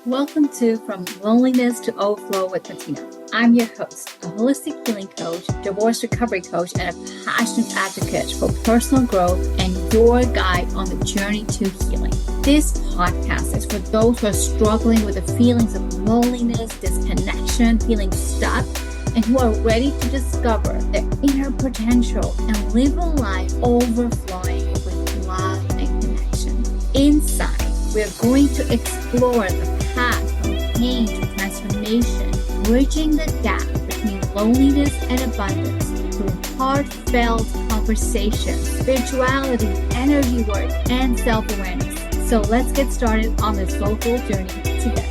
Welcome to From Loneliness to Overflow with Matina. I'm your host, a holistic healing coach, divorce recovery coach, and a passionate advocate for personal growth and your guide on the journey to healing. This podcast is for those who are struggling with the feelings of loneliness, disconnection, feeling stuck, and who are ready to discover their inner potential and live a life overflowing with love and connection. Inside, we are going to explore the path from pain to transformation, bridging the gap between loneliness and abundance through heartfelt conversations, spirituality, energy work, and self-awareness. So let's get started on this soulful journey together.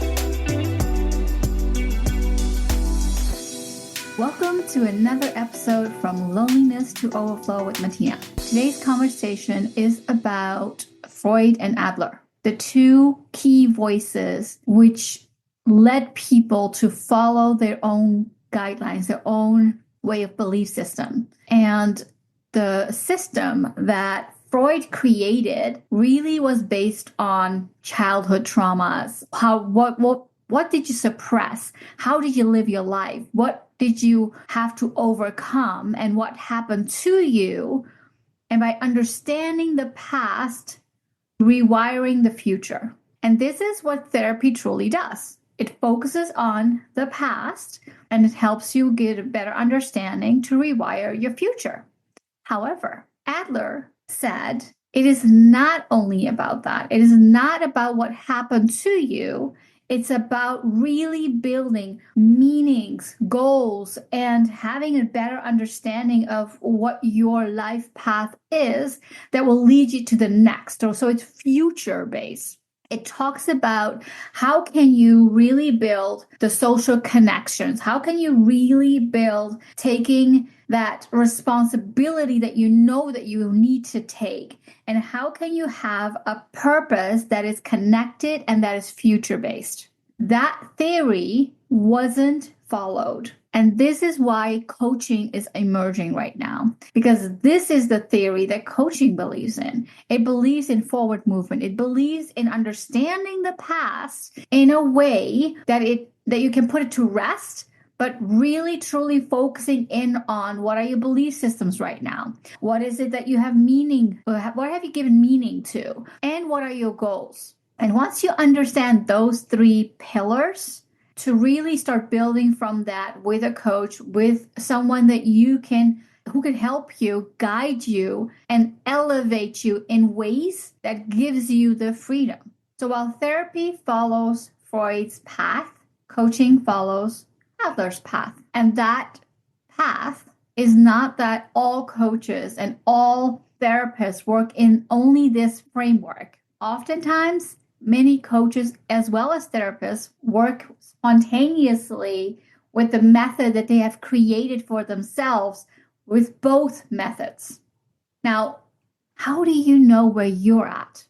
Welcome to another episode From Loneliness to Overflow with Matina. Today's conversation is about Freud and Adler, the two key voices which led people to follow their own guidelines, their own way of belief system. And the system that Freud created really was based on childhood traumas. What did you suppress? How did you live your life? What did you have to overcome? And what happened to you? And by understanding the past, rewiring the future. And this is what therapy truly does. It focuses on the past and it helps you get a better understanding to rewire your future. However, Adler said it is not only about that. It is not about what happened to you. It's about really building meanings, goals, and having a better understanding of what your life path is that will lead you to the next. So it's future-based. It talks about how can you really build the social connections? How can you really build taking that responsibility that you know that you need to take? And how can you have a purpose that is connected and that is future-based? That theory wasn't followed. And this is why coaching is emerging right now, because this is the theory that coaching believes in. It believes in forward movement. It believes in understanding the past in a way that you can put it to rest, but really truly focusing in on what are your belief systems right now? What is it that you have meaning? What have you given meaning to? And what are your goals? And once you understand those three pillars, to really start building from that with a coach, with someone that who can help you, guide you, and elevate you in ways that gives you the freedom. So while therapy follows Freud's path, coaching follows Adler's path. And that path is not that all coaches and all therapists work in only this framework. Oftentimes, many coaches as well as therapists work spontaneously with the method that they have created for themselves with both methods. Now, how do you know where you're at?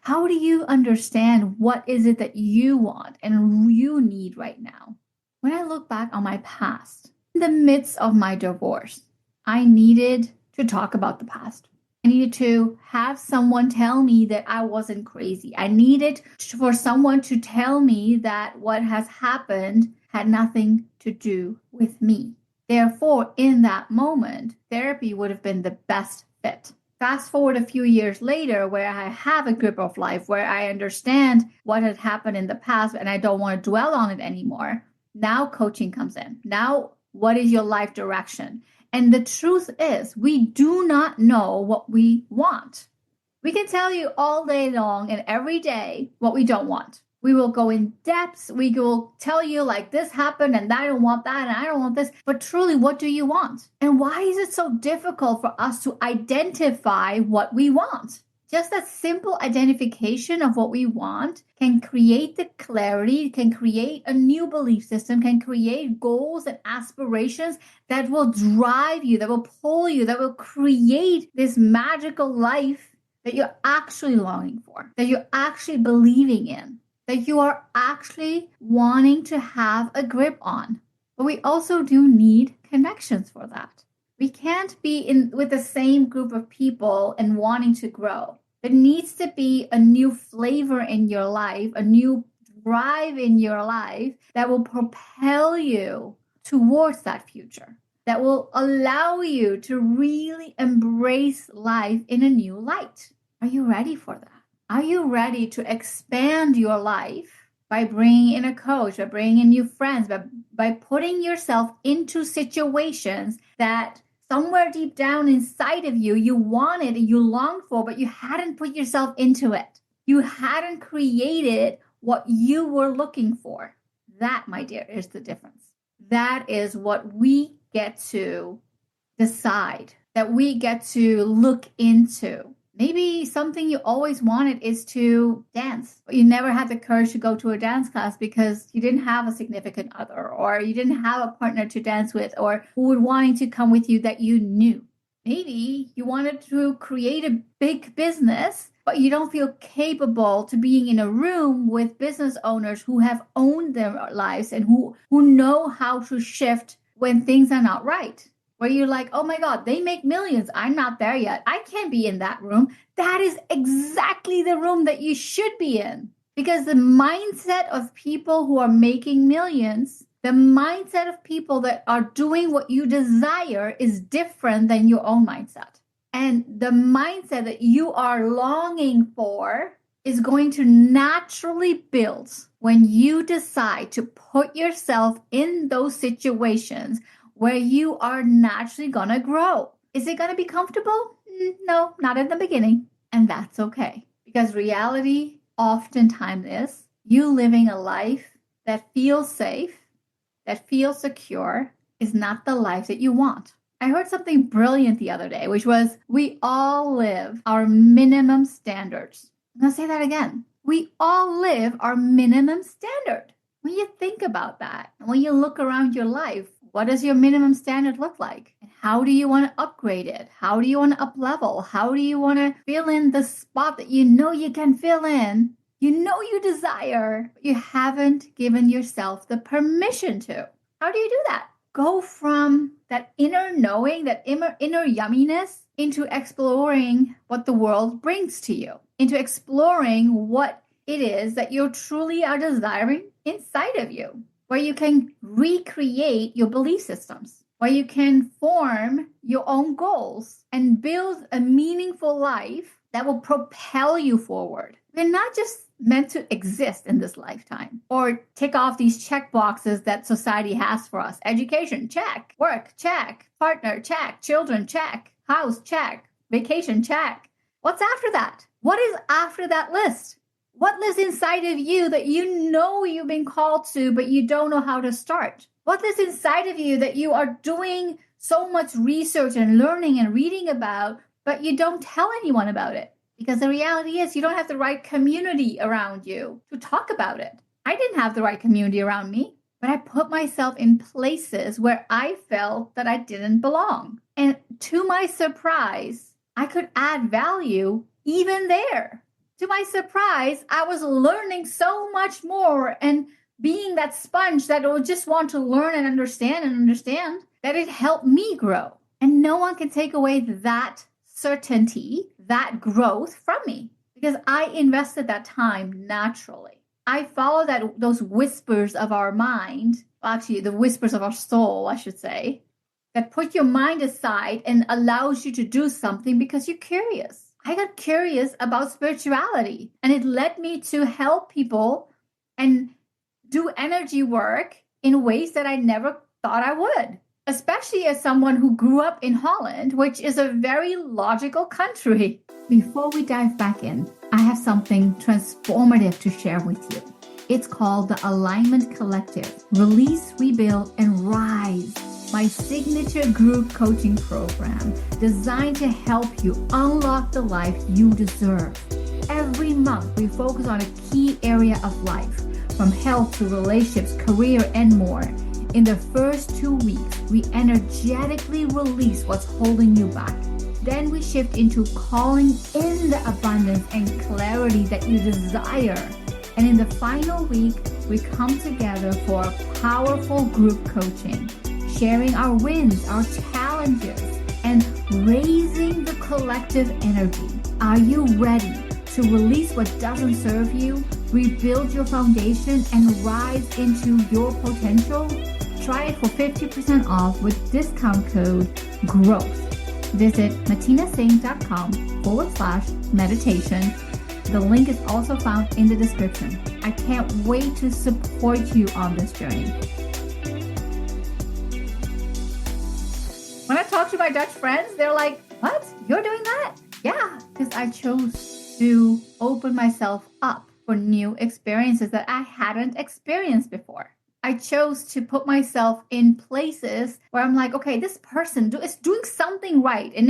How do you understand what is it that you want and you need right now? When I look back on my past, in the midst of my divorce, I needed to talk about the past. I needed to have someone tell me that I wasn't crazy. I needed for someone to tell me that what has happened had nothing to do with me. Therefore, in that moment, therapy would have been the best fit. Fast forward a few years later, where I have a grip of life, where I understand what had happened in the past and I don't want to dwell on it anymore. Now coaching comes in. Now, what is your life direction? And the truth is, we do not know what we want. We can tell you all day long and every day what we don't want. We will go in depth. We will tell you like this happened and I don't want that and I don't want this. But truly, what do you want? And why is it so difficult for us to identify what we want? Just that simple identification of what we want can create the clarity, can create a new belief system, can create goals and aspirations that will drive you, that will pull you, that will create this magical life that you're actually longing for, that you're actually believing in, that you are actually wanting to have a grip on. But we also do need connections for that. We can't be with the same group of people and wanting to grow. There needs to be a new flavor in your life, a new drive in your life that will propel you towards that future, that will allow you to really embrace life in a new light. Are you ready for that? Are you ready to expand your life by bringing in a coach, by bringing in new friends, by putting yourself into situations that somewhere deep down inside of you, you wanted and you longed for, but you hadn't put yourself into it. You hadn't created what you were looking for. That, my dear, is the difference. That is what we get to decide, that we get to look into. Maybe something you always wanted is to dance, but you never had the courage to go to a dance class because you didn't have a significant other, or you didn't have a partner to dance with, or who would wanting to come with you that you knew. Maybe you wanted to create a big business, but you don't feel capable to being in a room with business owners who have owned their lives and who know how to shift when things are not right. Where you're like, oh my God, they make millions. I'm not there yet. I can't be in that room. That is exactly the room that you should be in. Because the mindset of people who are making millions, the mindset of people that are doing what you desire is different than your own mindset. And the mindset that you are longing for is going to naturally build when you decide to put yourself in those situations where you are naturally going to grow. Is it going to be comfortable? No, not in the beginning. And that's okay. Because reality oftentimes is you living a life that feels safe, that feels secure, is not the life that you want. I heard something brilliant the other day, which was, we all live our minimum standards. I'm going to say that again. We all live our minimum standard. When you think about that, and when you look around your life, what does your minimum standard look like? And how do you want to upgrade it? How do you want to up-level? How do you want to fill in the spot that you know you can fill in? You know you desire, but you haven't given yourself the permission to. How do you do that? Go from that inner knowing, that inner yumminess, into exploring what the world brings to you, into exploring what it is that you truly are desiring inside of you, where you can recreate your belief systems, where you can form your own goals and build a meaningful life that will propel you forward. We're not just meant to exist in this lifetime or tick off these check boxes that society has for us. Education, check. Work, check. Partner, check. Children, check. House, check. Vacation, check. What's after that? What is after that list? What lives inside of you that you know you've been called to, but you don't know how to start? What lives inside of you that you are doing so much research and learning and reading about, but you don't tell anyone about it? Because the reality is you don't have the right community around you to talk about it. I didn't have the right community around me, but I put myself in places where I felt that I didn't belong. And to my surprise, I could add value even there. To my surprise, I was learning so much more and being that sponge that would just want to learn and understand that it helped me grow. And no one can take away that certainty, that growth from me, because I invested that time naturally. I followed those whispers of our mind, actually the whispers of our soul, I should say, that put your mind aside and allows you to do something because you're curious. I got curious about spirituality, and it led me to help people and do energy work in ways that I never thought I would, especially as someone who grew up in Holland, which is a very logical country. Before we dive back in, I have something transformative to share with you. It's called the Alignment Collective. Release, rebuild, and rise. My signature group coaching program designed to help you unlock the life you deserve. Every month, we focus on a key area of life, from health to relationships, career, and more. In the first 2 weeks, we energetically release what's holding you back. Then we shift into calling in the abundance and clarity that you desire. And in the final week, we come together for powerful group coaching, sharing our wins, our challenges, and raising the collective energy. Are you ready to release what doesn't serve you, rebuild your foundation, and rise into your potential? Try it for 50% off with discount code GROWTH. Visit matinaSingh.com/meditation. The link is also found in the description. I can't wait to support you on this journey. When I talk to my Dutch friends, they're like, what? You're doing that? Yeah, because I chose to open myself up for new experiences that I hadn't experienced before. I chose to put myself in places where I'm like, okay, this person is doing something right. And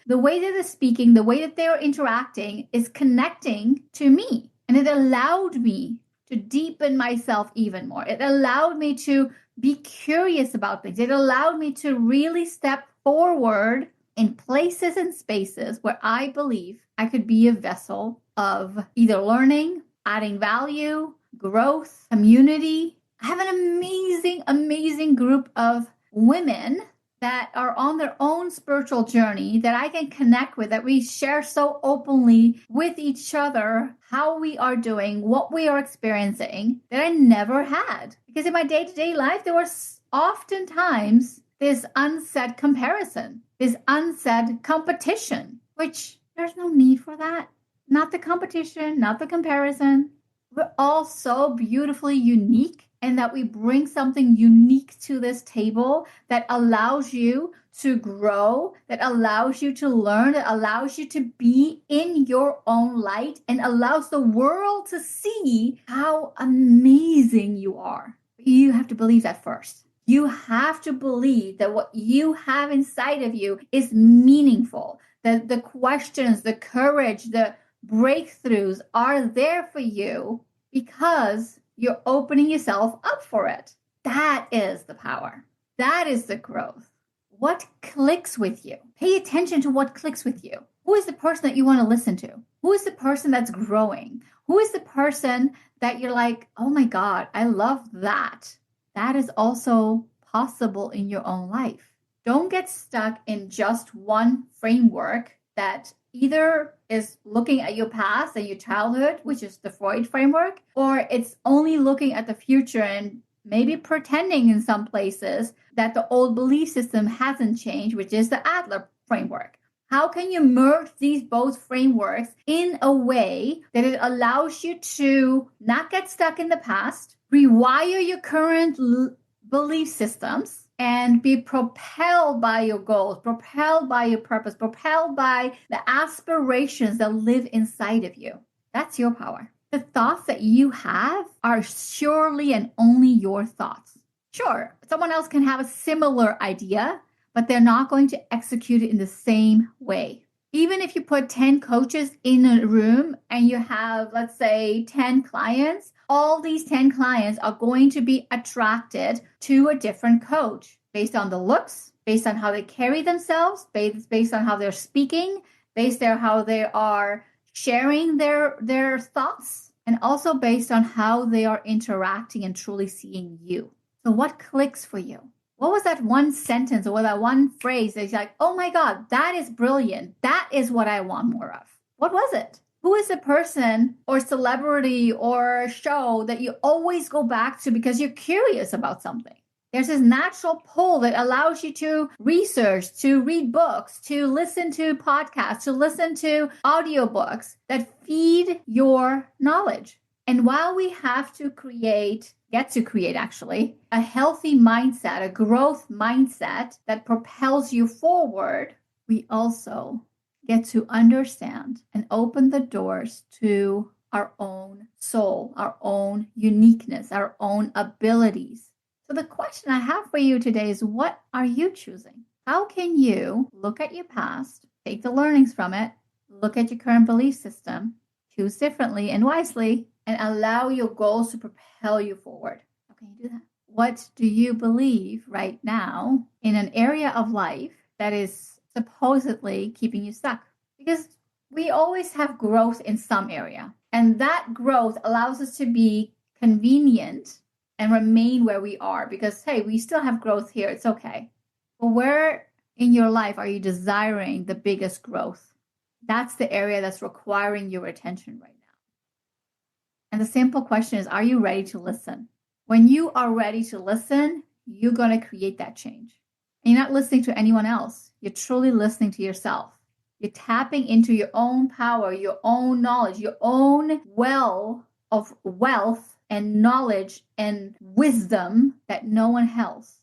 the way that they're speaking, the way that they're interacting is connecting to me. And it allowed me to deepen myself even more. It allowed me to be curious about things. It allowed me to really step forward in places and spaces where I believe I could be a vessel of either learning, adding value, growth, community. I have an amazing group of women that are on their own spiritual journey that I can connect with, that we share so openly with each other how we are doing, what we are experiencing that I never had. Because in my day-to-day life, there was oftentimes this unsaid comparison, this unsaid competition, which there's no need for that. Not the competition, not the comparison. We're all so beautifully unique, and that we bring something unique to this table that allows you to grow, that allows you to learn, that allows you to be in your own light, and allows the world to see how amazing you are. You have to believe that first. You have to believe that what you have inside of you is meaningful, that the questions, the courage, the breakthroughs are there for you because you're opening yourself up for it. That is the power. That is the growth. What clicks with you? Pay attention to what clicks with you. Who is the person that you want to listen to? Who is the person that's growing? Who is the person that you're like, oh my God, I love that. That is also possible in your own life. Don't get stuck in just one framework that either is looking at your past and your childhood, which is the Freud framework, or it's only looking at the future and maybe pretending in some places that the old belief system hasn't changed, which is the Adler framework. How can you merge these both frameworks in a way that it allows you to not get stuck in the past, rewire your current belief systems, and be propelled by your goals, propelled by your purpose, propelled by the aspirations that live inside of you? That's your power. The thoughts that you have are surely and only your thoughts. Sure, someone else can have a similar idea, but they're not going to execute it in the same way. Even if you put 10 coaches in a room and you have, let's say, 10 clients, all these 10 clients are going to be attracted to a different coach based on the looks, based on how they carry themselves, based on how they're speaking, based on how they are sharing their thoughts, and also based on how they are interacting and truly seeing you. So what clicks for you? What was that one sentence or that one phrase that's like, oh my God, that is brilliant. That is what I want more of. What was it? Who is the person or celebrity or show that you always go back to because you're curious about something? There's this natural pull that allows you to research, to read books, to listen to podcasts, to listen to audiobooks that feed your knowledge. And while we have to get to create a healthy mindset, a growth mindset that propels you forward, we also get to understand and open the doors to our own soul, our own uniqueness, our own abilities. So the question I have for you today is, what are you choosing? How can you look at your past, take the learnings from it, look at your current belief system, choose differently and wisely, and allow your goals to propel you forward? How can you do that? What do you believe right now in an area of life that is supposedly keeping you stuck? Because we always have growth in some area, and that growth allows us to be convenient and remain where we are because, hey, we still have growth here. It's okay. But where in your life are you desiring the biggest growth? That's the area that's requiring your attention right now. And the simple question is, are you ready to listen? When you are ready to listen, you're going to create that change. And you're not listening to anyone else. You're truly listening to yourself. You're tapping into your own power, your own knowledge, your own well of wealth and knowledge and wisdom that no one else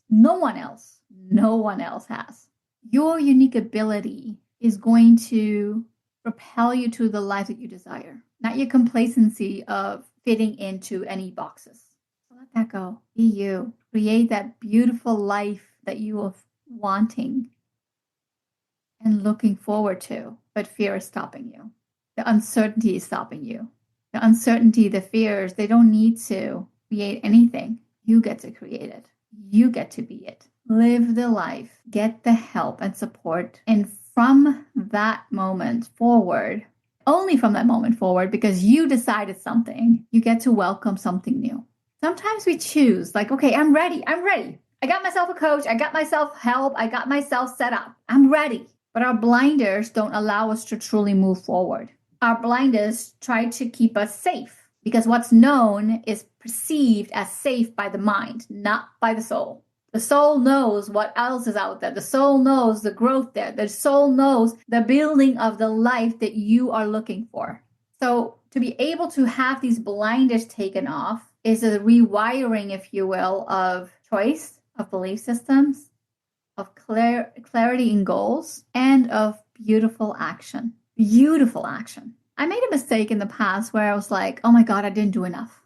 has. Your unique ability is going to propel you to the life that you desire, not your complacency of fitting into any boxes. So let that go. Be you. Create that beautiful life that you are wanting and looking forward to, but fear is stopping you. The uncertainty is stopping you. The uncertainty, the fears, they don't need to create anything. You get to create it. You get to be it. Live the life. Get the help and support. And from that moment forward, only from that moment forward, because you decided something, you get to welcome something new. Sometimes we choose, like, okay, I'm ready. I got myself a coach. I got myself help. I got myself set up. I'm ready. But our blinders don't allow us to truly move forward. Our blinders try to keep us safe because what's known is perceived as safe by the mind, not by the soul. The soul knows what else is out there. The soul knows the growth there. The soul knows the building of the life that you are looking for. So to be able to have these blinders taken off is a rewiring, if you will, of choice, of belief systems, of clarity in goals, and of beautiful action. Beautiful action. I made a mistake in the past where I was like, oh my God, I didn't do enough.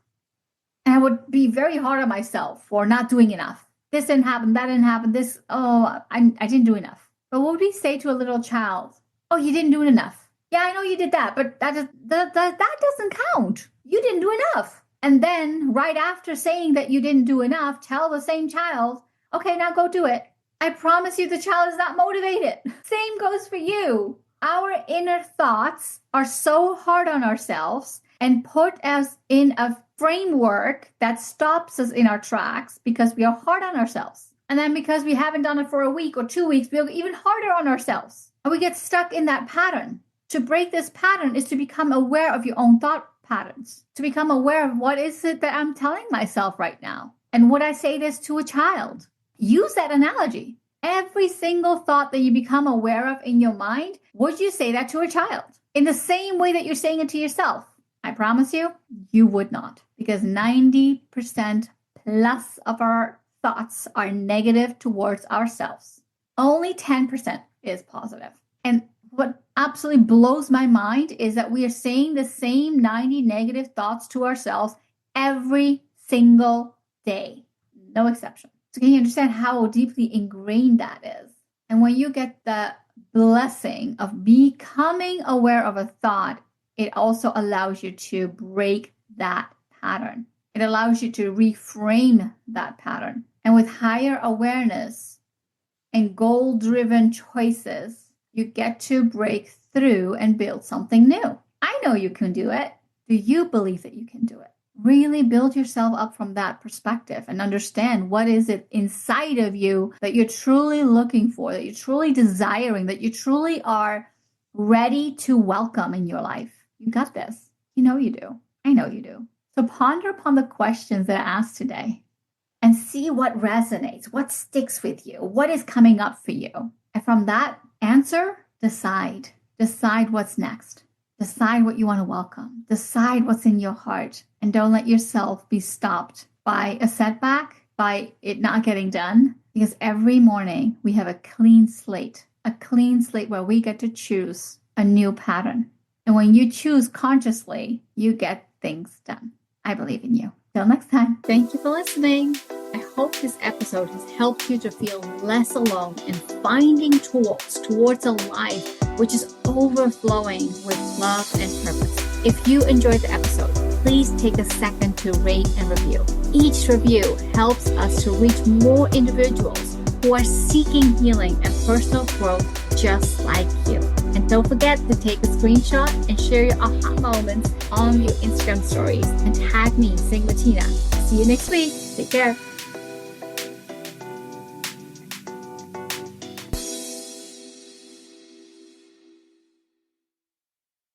And I would be very hard on myself for not doing enough. This didn't happen, that didn't happen, I didn't do enough. But what would we say to a little child? Oh, you didn't do enough. Yeah, I know you did that, but that doesn't count. You didn't do enough. And then right after saying that you didn't do enough, tell the same child, okay, now go do it. I promise you the child is not motivated. Same goes for you. Our inner thoughts are so hard on ourselves and put us in a framework that stops us in our tracks because we are hard on ourselves. And then because we haven't done it for a week or 2 weeks, we're even harder on ourselves. And we get stuck in that pattern. To break this pattern is to become aware of your own thought patterns, to become aware of what is it that I'm telling myself right now. And would I say this to a child? Use that analogy. Every single thought that you become aware of in your mind, would you say that to a child? In the same way that you're saying it to yourself? I promise you, you would not. Because 90% plus of our thoughts are negative towards ourselves. Only 10% is positive. And what absolutely blows my mind is that we are saying the same 90 negative thoughts to ourselves every single day. No exception. So can you understand how deeply ingrained that is? And when you get the blessing of becoming aware of a thought, it also allows you to break that pattern. It allows you to reframe that pattern. And with higher awareness and goal-driven choices, you get to break through and build something new. I know you can do it. Do you believe that you can do it? Really build yourself up from that perspective and understand what is it inside of you that you're truly looking for, that you're truly desiring, that you truly are ready to welcome in your life. You got this. You know you do. I know you do. So ponder upon the questions that I asked today and see what resonates, what sticks with you, what is coming up for you. And from that answer, decide. Decide what's next. Decide what you want to welcome. Decide what's in your heart. And don't let yourself be stopped by a setback, by it not getting done. Because every morning we have a clean slate where we get to choose a new pattern. And when you choose consciously, you get things done. I believe in you. Till next time. Thank you for listening. I hope this episode has helped you to feel less alone in finding tools towards a life which is overflowing with love and purpose. If you enjoyed the episode, please take a second to rate and review. Each review helps us to reach more individuals who are seeking healing and personal growth just like you. And don't forget to take a screenshot and share your aha moments on your Instagram stories and tag me, Matina. See you next week. Take care.